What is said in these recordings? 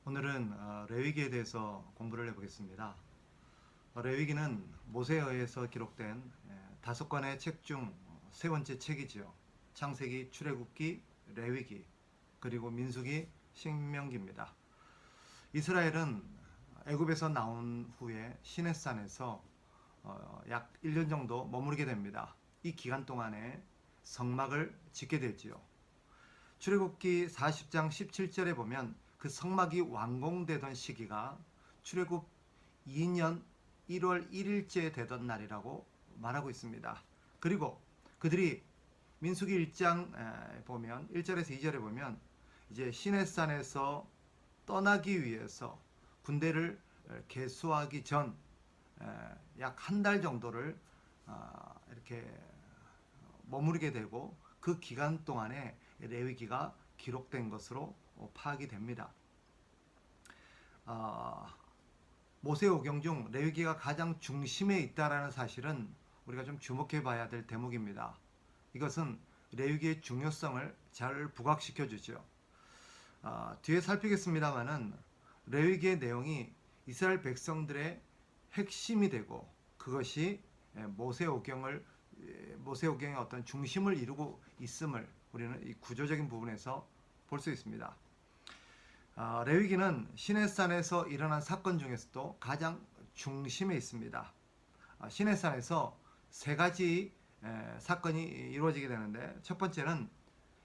오늘은 레위기에 대해서 공부를 해보겠습니다. 레위기는 모세에 의해서 기록된 5권의 책 중 세 번째 책이지요. 창세기, 출애굽기, 레위기, 그리고 민수기, 신명기입니다. 이스라엘은 애굽에서 나온 후에 시내산에서 약 1년 정도 머무르게 됩니다. 이 기간 동안에 성막을 짓게 되지요. 출애굽기 40장 17절에 보면 그 성막이 완공되던 시기가 출애굽 2년 1월 1일째 되던 날이라고 말하고 있습니다. 그리고 그들이 민수기 1장 보면 1절에서 2절에 보면 이제 시내산에서 떠나기 위해서 군대를 개수하기 전 약 한 달 정도를 이렇게 머무르게 되고 그 기간 동안에 레위기가 기록된 것으로 파악이 됩니다. 모세오경 중 레위기가 가장 중심에 있다라는 사실은 우리가 좀 주목해 봐야 될 대목입니다. 이것은 레위기의 중요성을 잘 부각시켜 주죠. 뒤에 살피겠습니다만은 레위기의 내용이 이스라엘 백성들의 핵심이 되고 그것이 모세오경의 어떤 중심을 이루고 있음을 우리는 이 구조적인 부분에서 볼 수 있습니다. 레위기는 시내산에서 일어난 사건 중에서도 가장 중심에 있습니다. 시내산에서 세 가지 사건이 이루어지게 되는데, 첫 번째는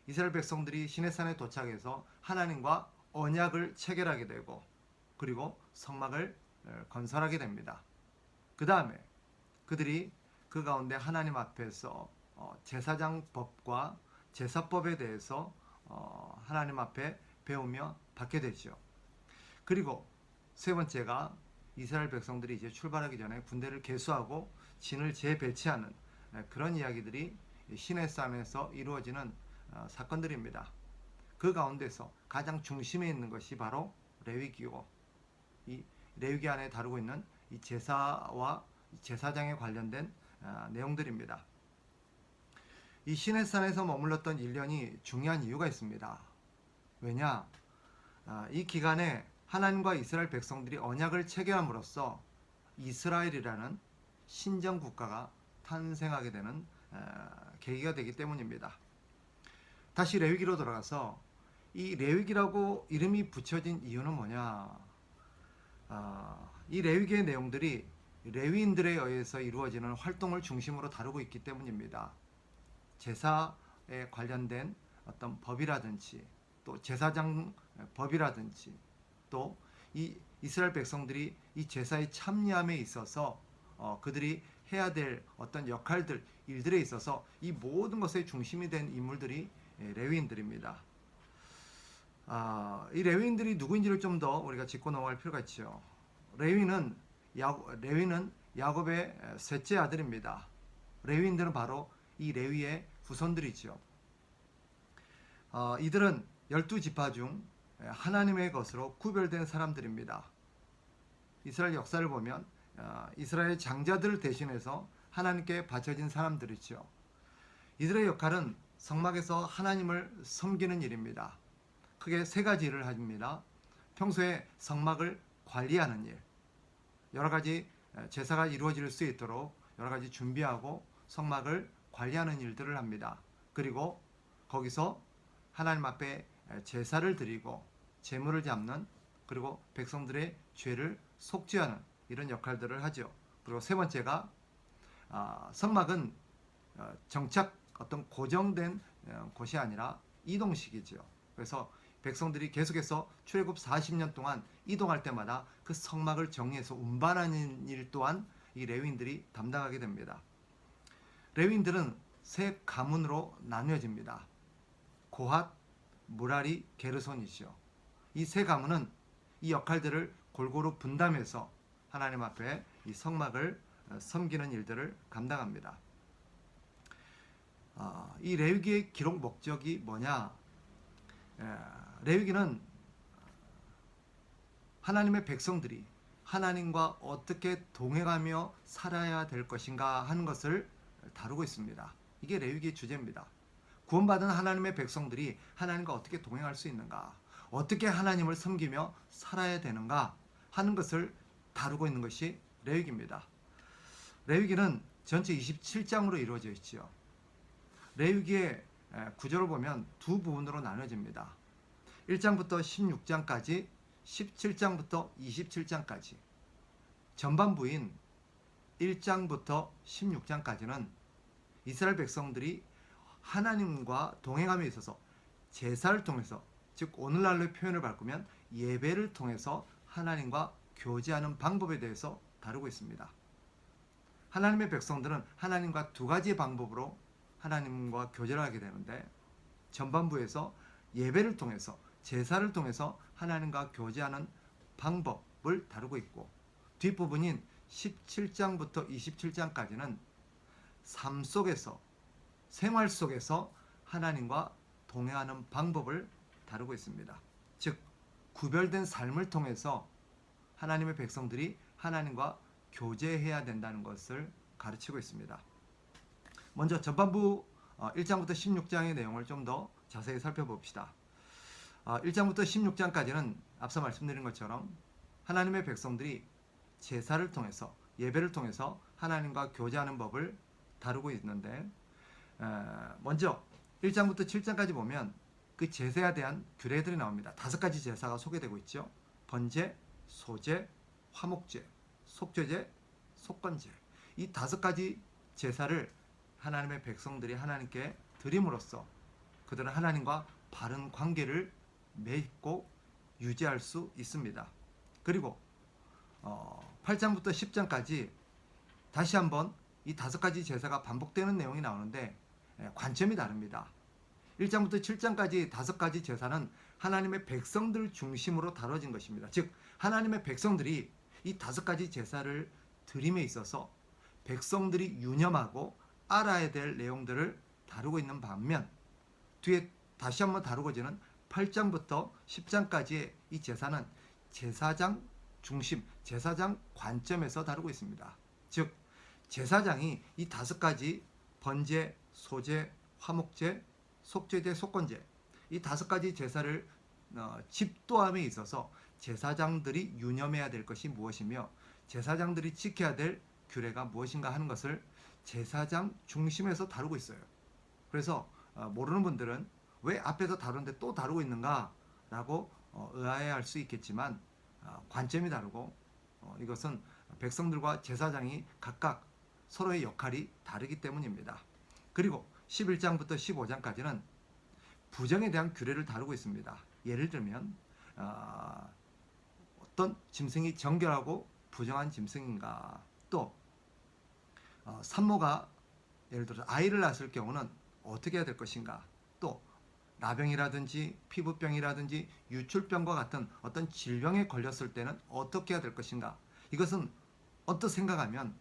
이스라엘 백성들이 시내산에 도착해서 하나님과 언약을 체결하게 되고 그리고 성막을 건설하게 됩니다. 그 다음에 그들이 그 가운데 하나님 앞에서 제사장법과 제사법에 대해서 하나님 앞에 배우며 받게 되죠. 그리고 세 번째가 이스라엘 백성들이 이제 출발하기 전에 군대를 개수하고 진을 재배치하는 그런 이야기들이 시내산에서 이루어지는 사건들입니다. 그 가운데서 가장 중심에 있는 것이 바로 레위기고, 이 레위기 안에 다루고 있는 이 제사와 제사장에 관련된 내용들입니다. 이 시내산에서 머물렀던 1년이 중요한 이유가 있습니다. 왜냐? 이 기간에 하나님과 이스라엘 백성들이 언약을 체결함으로써 이스라엘이라는 신정 국가가 탄생하게 되는 계기가 되기 때문입니다. 다시 레위기로 돌아가서 이 레위기라고 이름이 붙여진 이유는 뭐냐? 이 레위기의 내용들이 레위인들에 의해서 이루어지는 활동을 중심으로 다루고 있기 때문입니다. 제사에 관련된 어떤 법이라든지 또 제사장 법이라든지 또 이 이스라엘 백성들이 이 제사의 참여함에 있어서 그들이 해야 될 어떤 역할들, 일들에 있어서 이 모든 것의 중심이 된 인물들이 레위인들입니다. 이 레위인들이 누구인지를 좀 더 우리가 짚고 넘어갈 필요가 있죠. 레위는 야곱의 셋째 아들입니다. 레위인들은 바로 이 레위의 후손들이죠. 이들은 12지파 중 하나님의 것으로 구별된 사람들입니다. 이스라엘 역사를 보면 이스라엘 장자들을 대신해서 하나님께 바쳐진 사람들이죠. 이들의 역할은 성막에서 하나님을 섬기는 일입니다. 크게 세 가지 일을 합니다. 평소에 성막을 관리하는 일, 여러 가지 제사가 이루어질 수 있도록 여러 가지 준비하고 성막을 관리하는 일들을 합니다. 그리고 거기서 하나님 앞에 제사를 드리고 제물을 잡는, 그리고 백성들의 죄를 속죄하는 이런 역할들을 하죠. 그리고 세 번째가 성막은 정착 어떤 고정된 곳이 아니라 이동식이죠. 그래서 백성들이 계속해서 출애굽 40년 동안 이동할 때마다 그 성막을 정리해서 운반하는 일 또한 이 레위인들이 담당하게 됩니다. 레위인들은 세 가문으로 나뉘어집니다. 고핫, 무라리, 게르손이죠. 이 세 가문은 이 역할들을 골고루 분담해서 하나님 앞에 이 성막을 섬기는 일들을 감당합니다. 이 레위기의 기록 목적이 뭐냐? 레위기는 하나님의 백성들이 하나님과 어떻게 동행하며 살아야 될 것인가 하는 것을 다루고 있습니다. 이게 레위기의 주제입니다. 구원받은 하나님의 백성들이 하나님과 어떻게 동행할 수 있는가, 어떻게 하나님을 섬기며 살아야 되는가 하는 것을 다루고 있는 것이 레위기입니다. 레위기는 전체 27장으로 이루어져 있지요. 레위기의 구조를 보면 두 부분으로 나눠집니다. 1장부터 16장까지, 17장부터 27장까지. 전반부인 1장부터 16장까지는 이스라엘 백성들이 하나님과 동행함에 있어서 제사를 통해서, 즉 오늘날의 표현을 바꾸면 예배를 통해서 하나님과 교제하는 방법에 대해서 다루고 있습니다. 하나님의 백성들은 하나님과 두 가지의 방법으로 하나님과 교제를 하게 되는데, 전반부에서 예배를 통해서, 제사를 통해서 하나님과 교제하는 방법을 다루고 있고, 뒷부분인 17장부터 27장까지는 삶 속에서, 생활 속에서 하나님과 동행하는 방법을 다루고 있습니다. 즉 구별된 삶을 통해서 하나님의 백성들이 하나님과 교제해야 된다는 것을 가르치고 있습니다. 먼저 전반부 1장부터 16장의 내용을 좀 더 자세히 살펴봅시다. 1장부터 16장까지는 앞서 말씀드린 것처럼 하나님의 백성들이 제사를 통해서, 예배를 통해서 하나님과 교제하는 법을 다루고 있는데, 먼저 1장부터 7장까지 보면 그 제사에 대한 규례들이 나옵니다. 5가지 제사가 소개되고 있죠. 번제, 소제, 화목제, 속죄제, 속건제. 이 5가지 제사를 하나님의 백성들이 하나님께 드림으로써 그들은 하나님과 바른 관계를 맺고 유지할 수 있습니다. 그리고 8장부터 10장까지 다시 한번 이 5가지 제사가 반복되는 내용이 나오는데 관점이 다릅니다. 1장부터 7장까지 5가지 제사는 하나님의 백성들 중심으로 다뤄진 것입니다. 즉 하나님의 백성들이 이 5가지 제사를 드림에 있어서 백성들이 유념하고 알아야 될 내용들을 다루고 있는 반면, 뒤에 다시 한번 다루고지는 8장부터 10장까지의 이 제사는 제사장 중심, 제사장 관점에서 다루고 있습니다. 즉 제사장이 이 5가지 번제, 소제, 화목제, 속죄제, 속건제, 이 5가지 제사를 집도함에 있어서 제사장들이 유념해야 될 것이 무엇이며 제사장들이 지켜야 될 규례가 무엇인가 하는 것을 제사장 중심에서 다루고 있어요. 그래서 모르는 분들은 왜 앞에서 다루는데 또 다루고 있는가 라고 의아해할 수 있겠지만 관점이 다르고 이것은 백성들과 제사장이 각각 서로의 역할이 다르기 때문입니다. 그리고 11장부터 15장까지는 부정에 대한 규례를 다루고 있습니다. 예를 들면 어떤 짐승이 정결하고 부정한 짐승인가, 또 산모가 예를 들어 아이를 낳았을 경우는 어떻게 해야 될 것인가, 또 나병이라든지 피부병이라든지 유출병과 같은 어떤 질병에 걸렸을 때는 어떻게 해야 될 것인가. 이것은 언뜻 생각하면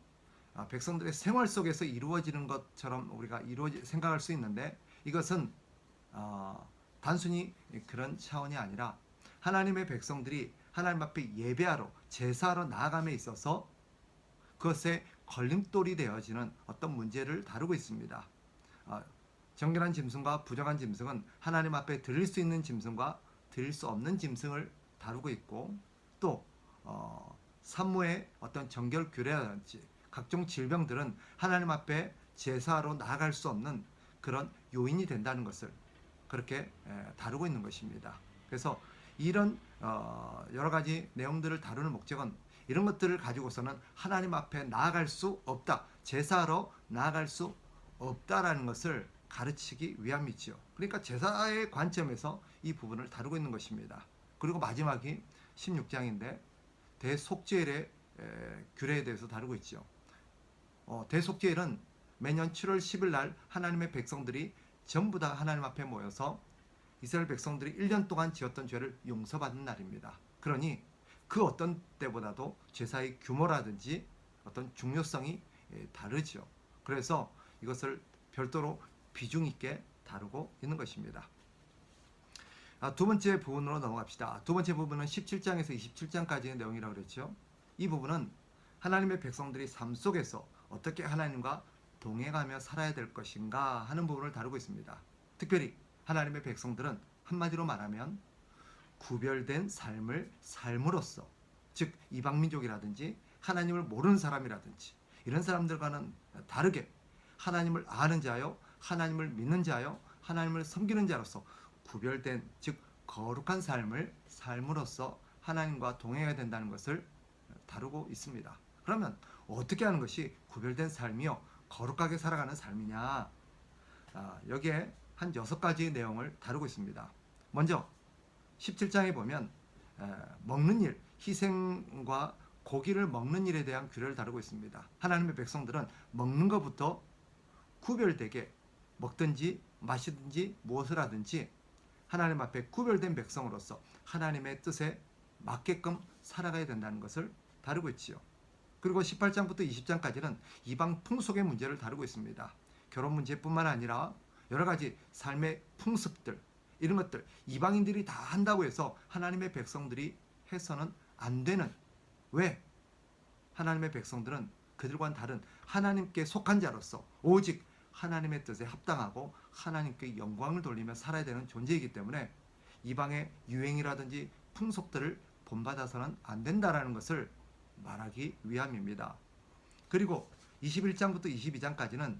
백성들의 생활 속에서 이루어지는 것처럼 우리가 생각할 수 있는데, 이것은 단순히 그런 차원이 아니라 하나님의 백성들이 하나님 앞에 예배하러, 제사하러 나아감에 있어서 그것에 걸림돌이 되어지는 어떤 문제를 다루고 있습니다. 정결한 짐승과 부정한 짐승은 하나님 앞에 드릴 수 있는 짐승과 드릴 수 없는 짐승을 다루고 있고, 또 산모의 어떤 정결 규례라든지 각종 질병들은 하나님 앞에 제사로 나아갈 수 없는 그런 요인이 된다는 것을 그렇게 다루고 있는 것입니다. 그래서 이런 여러 가지 내용들을 다루는 목적은 이런 것들을 가지고서는 하나님 앞에 나아갈 수 없다, 제사로 나아갈 수 없다라는 것을 가르치기 위함이지요. 그러니까 제사의 관점에서 이 부분을 다루고 있는 것입니다. 그리고 마지막이 16장인데 대속죄일의 규례에 대해서 다루고 있죠. 대속죄일은 매년 7월 10일 날 하나님의 백성들이 전부 다 하나님 앞에 모여서 이스라엘 백성들이 1년 동안 지었던 죄를 용서받는 날입니다. 그러니 그 어떤 때보다도 제사의 규모라든지 어떤 중요성이 다르죠. 그래서 이것을 별도로 비중 있게 다루고 있는 것입니다. 두 번째 부분으로 넘어갑시다. 두 번째 부분은 17장에서 27장까지의 내용이라고 그랬죠. 이 부분은 하나님의 백성들이 삶 속에서 어떻게 하나님과 동행하며 살아야 될 것인가 하는 부분을 다루고 있습니다. 특별히 하나님의 백성들은 한마디로 말하면 구별된 삶을 삶으로써, 즉 이방민족이라든지 하나님을 모르는 사람이라든지 이런 사람들과는 다르게 하나님을 아는 자요, 하나님을 믿는 자요, 하나님을 섬기는 자로서 구별된, 즉 거룩한 삶을 삶으로써 하나님과 동행해야 된다는 것을 다루고 있습니다. 그러면 어떻게 하는 것이 구별된 삶이요 거룩하게 살아가는 삶이냐? 여기에 한 6가지 내용을 다루고 있습니다. 먼저 17장에 보면 먹는 일, 희생과 고기를 먹는 일에 대한 규례를 다루고 있습니다. 하나님의 백성들은 먹는 것부터 구별되게 먹든지 마시든지 무엇을 하든지 하나님 앞에 구별된 백성으로서 하나님의 뜻에 맞게끔 살아가야 된다는 것을 다루고 있지요. 그리고 18장부터 20장까지는 이방 풍속의 문제를 다루고 있습니다. 결혼 문제뿐만 아니라 여러 가지 삶의 풍습들, 이런 것들 이방인들이 다 한다고 해서 하나님의 백성들이 해서는 안 되는, 왜? 하나님의 백성들은 그들과는 다른 하나님께 속한 자로서 오직 하나님의 뜻에 합당하고 하나님께 영광을 돌리며 살아야 되는 존재이기 때문에 이방의 유행이라든지 풍속들을 본받아서는 안 된다라는 것을 말하기 위함입니다. 그리고 21장부터 22장까지는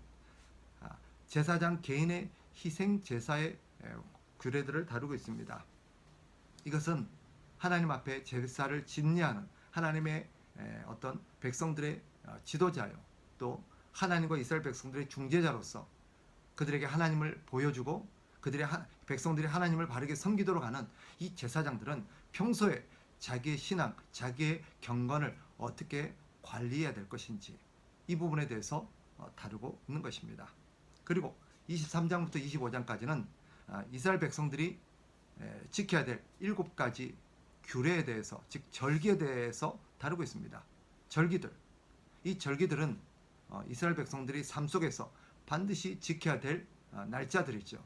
제사장 개인의 희생 제사의 규례들을 다루고 있습니다. 이것은 하나님 앞에 제사를 집례하는 하나님의 어떤 백성들의 지도자요, 또 하나님과 이스라엘 백성들의 중재자로서 그들에게 하나님을 보여주고 그들의 백성들이 하나님을 바르게 섬기도록 하는 이 제사장들은 평소에 자기의 신앙, 자기의 경건을 어떻게 관리해야 될 것인지 이 부분에 대해서 다루고 있는 것입니다. 그리고 23장부터 25장까지는 이스라엘 백성들이 지켜야 될 7가지 규례에 대해서, 즉 절기에 대해서 다루고 있습니다. 절기들, 이 절기들은 이스라엘 백성들이 삶 속에서 반드시 지켜야 될 날짜들이죠.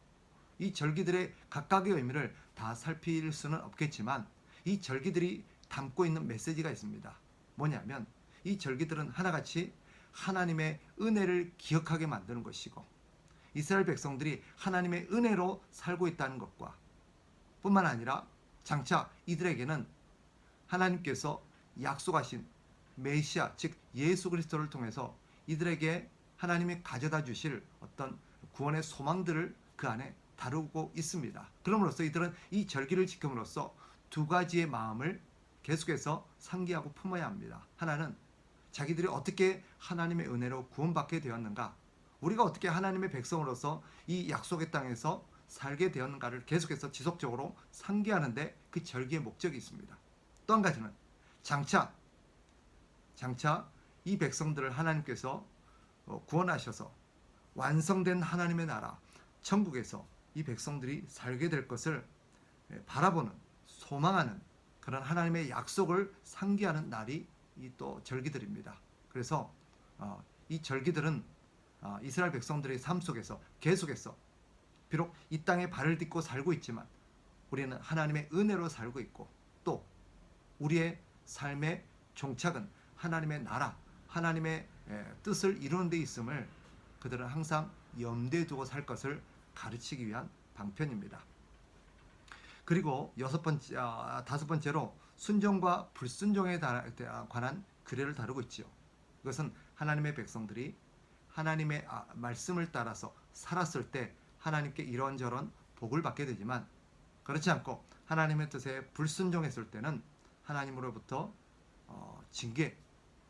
이 절기들의 각각의 의미를 다 살필 수는 없겠지만 이 절기들이 담고 있는 메시지가 있습니다. 뭐냐면 이 절기들은 하나같이 하나님의 은혜를 기억하게 만드는 것이고 이스라엘 백성들이 하나님의 은혜로 살고 있다는 것과 뿐만 아니라 장차 이들에게는 하나님께서 약속하신 메시아, 즉 예수 그리스도를 통해서 이들에게 하나님이 가져다 주실 어떤 구원의 소망들을 그 안에 다루고 있습니다. 그럼으로써 이들은 이 절기를 지킴으로써 2가지의 마음을 계속해서 상기하고 품어야 합니다. 하나는 자기들이 어떻게 하나님의 은혜로 구원받게 되었는가, 우리가 어떻게 하나님의 백성으로서 이 약속의 땅에서 살게 되었는가를 계속해서 지속적으로 상기하는데 그 절기의 목적이 있습니다. 또 한 가지는 장차 이 백성들을 하나님께서 구원하셔서 완성된 하나님의 나라 천국에서 이 백성들이 살게 될 것을 바라보는, 소망하는 그런 하나님의 약속을 상기하는 날이 이 또 절기들입니다. 그래서 이 절기들은 이스라엘 백성들의 삶 속에서 계속해서 비록 이 땅에 발을 딛고 살고 있지만 우리는 하나님의 은혜로 살고 있고 또 우리의 삶의 종착은 하나님의 나라, 하나님의 뜻을 이루는 데 있음을 그들은 항상 염두에 두고 살 것을 가르치기 위한 방편입니다. 그리고 5번째로 순종과 불순종에 관한 규례를 다루고 있지요. 이것은 하나님의 백성들이 하나님의 말씀을 따라서 살았을 때 하나님께 이런저런 복을 받게 되지만 그렇지 않고 하나님의 뜻에 불순종했을 때는 하나님으로부터 징계,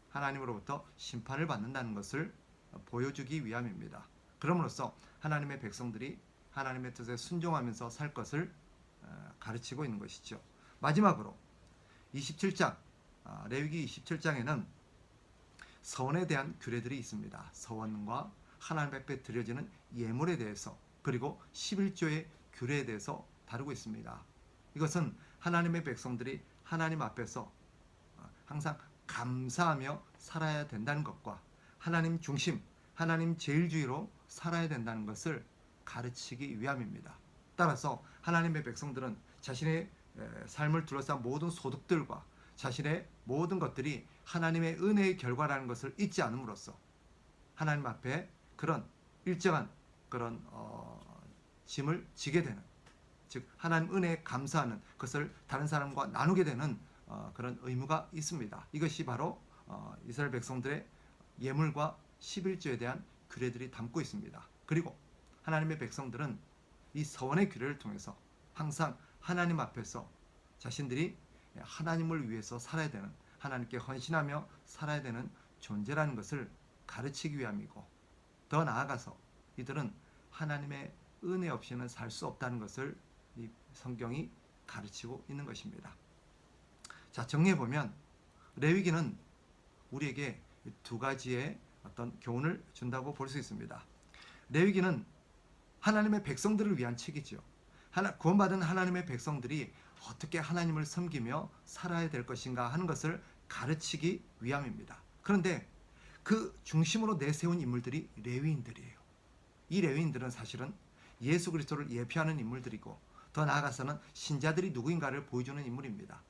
하나님으로부터 심판을 받는다는 것을 보여주기 위함입니다. 그럼으로써 하나님의 백성들이 하나님의 뜻에 순종하면서 살 것을 가르치고 있는 것이죠. 마지막으로 27장, 레위기 27장에는 서원에 대한 규례들이 있습니다. 서원과 하나님 앞에 드려지는 예물에 대해서 그리고 11조의 규례에 대해서 다루고 있습니다. 이것은 하나님의 백성들이 하나님 앞에서 항상 감사하며 살아야 된다는 것과 하나님 중심, 하나님 제일주의로 살아야 된다는 것을 가르치기 위함입니다. 따라서 하나님의 백성들은 자신의 삶을 둘러싼 모든 소득들과 자신의 모든 것들이 하나님의 은혜의 결과라는 것을 잊지 않음으로써 하나님 앞에 그런 일정한 그런 짐을 지게 되는 즉 하나님 은혜에 감사하는 것을 다른 사람과 나누게 되는 그런 의무가 있습니다. 이것이 바로 이스라엘 백성들의 예물과 11조에 대한 규례들이 담고 있습니다. 그리고 하나님의 백성들은 이 서원의 규례를 통해서 항상 하나님 앞에서 자신들이 하나님을 위해서 살아야 되는, 하나님께 헌신하며 살아야 되는 존재라는 것을 가르치기 위함이고, 더 나아가서 이들은 하나님의 은혜 없이는 살 수 없다는 것을 이 성경이 가르치고 있는 것입니다. 자, 정리해보면 레위기는 우리에게 두 가지의 어떤 교훈을 준다고 볼 수 있습니다. 레위기는 하나님의 백성들을 위한 책이죠. 구원받은 하나님의 백성들이 어떻게 하나님을 섬기며 살아야 될 것인가 하는 것을 가르치기 위함입니다. 그런데 그 중심으로 내세운 인물들이 레위인들이에요. 이 레위인들은 사실은 예수 그리스도를 예표하는 인물들이고, 더 나아가서는 신자들이 누구인가를 보여주는 인물입니다.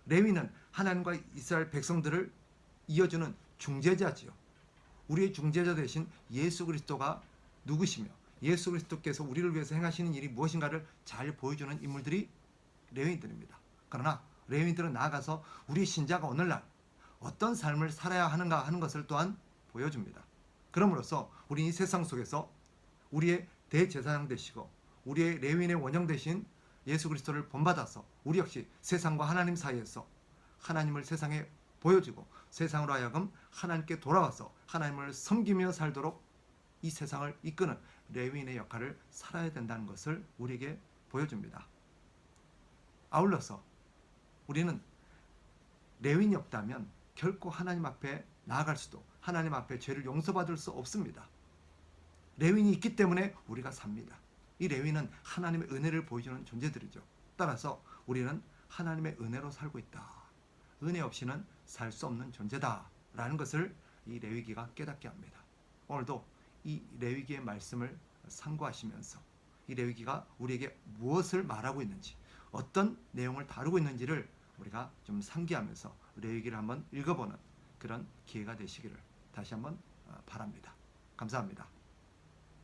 레위는 하나님과 이스라엘 백성들을 이어주는 중재자지요. 우리의 중재자 대신 예수 그리스도가 누구시며 예수 그리스도께서 우리를 위해서 행하시는 일이 무엇인가를 잘 보여주는 인물들이 레위인들입니다. 그러나 레위인들은 나아가서 우리 신자가 오늘날 어떤 삶을 살아야 하는가 하는 것을 또한 보여줍니다. 그럼으로써 우리 이 세상 속에서 우리의 대제사장 되시고 우리의 레위인의 원형 되신 예수 그리스도를 본받아서 우리 역시 세상과 하나님 사이에서 하나님을 세상에 보여주고 세상으로 하여금 하나님께 돌아와서 하나님을 섬기며 살도록 이 세상을 이끄는 레위인의 역할을 살아야 된다는 것을 우리에게 보여줍니다. 아울러서 우리는 레위인이 없다면 결코 하나님 앞에 나아갈 수도, 하나님 앞에 죄를 용서받을 수 없습니다. 레위인이 있기 때문에 우리가 삽니다. 이 레위인은 하나님의 은혜를 보여주는 존재들이죠. 따라서 우리는 하나님의 은혜로 살고 있다. 은혜 없이는 살 수 없는 존재다라는 것을 이 레위기가 깨닫게 합니다. 오늘도 이 레위기의 말씀을 상고하시면서 이 레위기가 우리에게 무엇을 말하고 있는지, 어떤 내용을 다루고 있는지를 우리가 좀 상기하면서 레위기를 한번 읽어보는 그런 기회가 되시기를 다시 한번 바랍니다. 감사합니다.